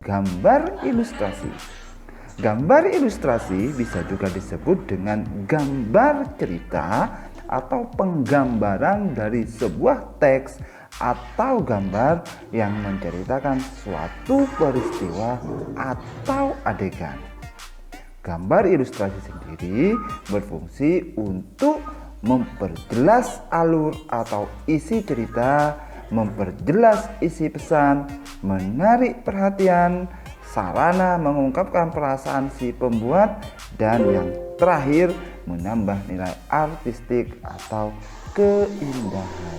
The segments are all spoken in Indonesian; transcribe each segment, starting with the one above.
Gambar ilustrasi. Gambar ilustrasi bisa juga disebut dengan gambar cerita atau penggambaran dari sebuah teks atau gambar yang menceritakan suatu peristiwa atau adegan. Gambar ilustrasi sendiri berfungsi untuk memperjelas alur atau isi cerita, memperjelas isi pesan, menarik perhatian, sarana mengungkapkan perasaan si pembuat, dan yang terakhir menambah nilai artistik atau keindahan.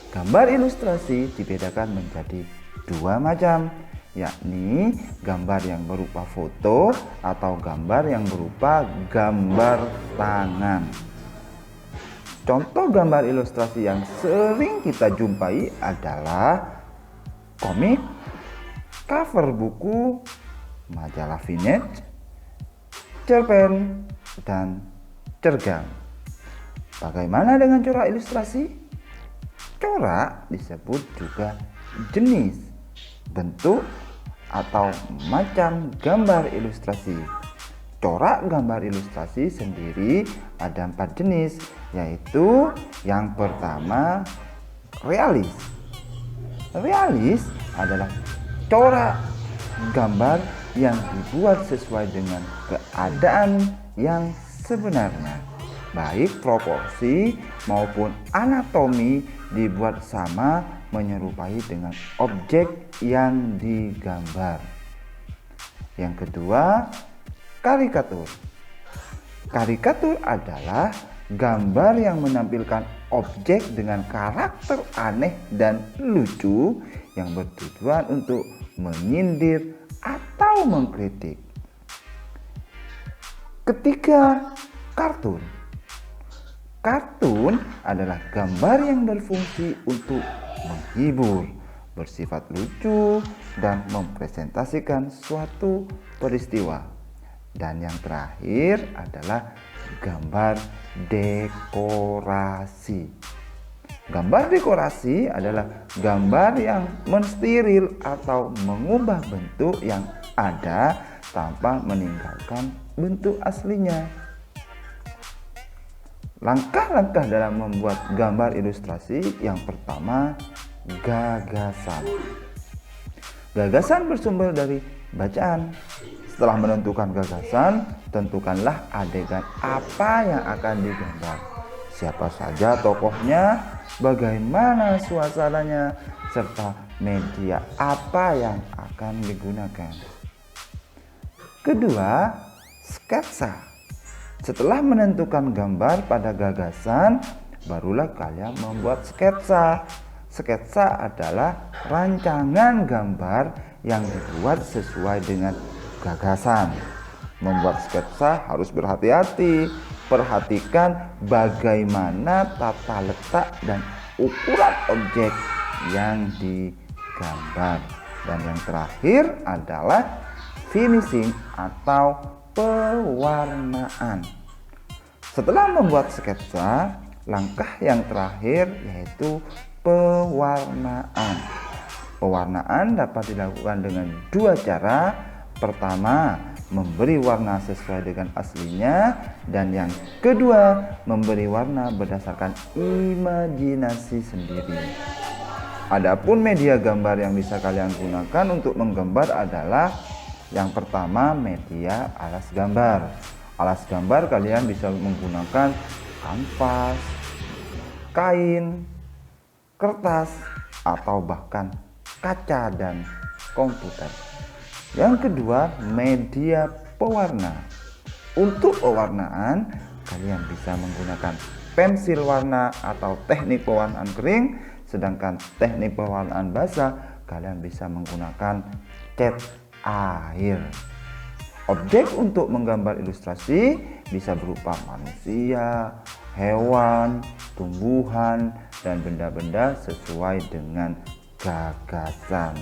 Gambar ilustrasi dibedakan menjadi dua macam, yakni gambar yang berupa foto atau gambar yang berupa gambar tangan. Contoh gambar ilustrasi yang sering kita jumpai adalah komik, cover buku, majalah vintage, cerpen, dan cergam. Bagaimana dengan corak ilustrasi? Corak disebut juga jenis, bentuk, atau macam gambar ilustrasi. Corak gambar ilustrasi sendiri ada 4 jenis, yaitu yang pertama realis. Realis adalah corak gambar yang dibuat sesuai dengan keadaan yang sebenarnya, baik proporsi maupun anatomi dibuat sama menyerupai dengan objek yang digambar. Yang kedua, karikatur. Karikatur adalah gambar yang menampilkan objek dengan karakter aneh dan lucu yang bertujuan untuk menyindir atau mengkritik. Ketiga, kartun. Kartun adalah gambar yang berfungsi untuk menghibur, bersifat lucu, dan mempresentasikan suatu peristiwa. Dan yang terakhir adalah gambar dekorasi. Gambar dekorasi adalah gambar yang mensteril atau mengubah bentuk yang ada tanpa meninggalkan bentuk aslinya. Langkah-langkah dalam membuat gambar ilustrasi, yang pertama, gagasan. Gagasan bersumber dari bacaan. Setelah menentukan gagasan, tentukanlah adegan apa yang akan digambar, siapa saja tokohnya, bagaimana suasananya, serta media apa yang akan digunakan. Kedua, sketsa. Setelah menentukan gambar pada gagasan, barulah kalian membuat sketsa. Sketsa adalah rancangan gambar yang dibuat sesuai dengan gagasan. Membuat sketsa harus berhati-hati. Perhatikan bagaimana tata letak dan ukuran objek yang digambar. Dan yang terakhir adalah finishing atau pewarnaan. Setelah membuat sketsa, langkah yang terakhir yaitu pewarnaan. Pewarnaan dapat dilakukan dengan dua cara. Pertama, memberi warna sesuai dengan aslinya, dan yang kedua, memberi warna berdasarkan imajinasi sendiri. Adapun media gambar yang bisa kalian gunakan untuk menggambar adalah yang pertama, media alas gambar. Alas gambar kalian bisa menggunakan kanvas, kain, kertas, atau bahkan kaca dan komputer. Yang kedua, media pewarna. Untuk pewarnaan, kalian bisa menggunakan pensil warna atau teknik pewarnaan kering, sedangkan teknik pewarnaan basah kalian bisa menggunakan cat air. Objek untuk menggambar ilustrasi bisa berupa manusia, hewan, tumbuhan, dan benda-benda sesuai dengan gagasan.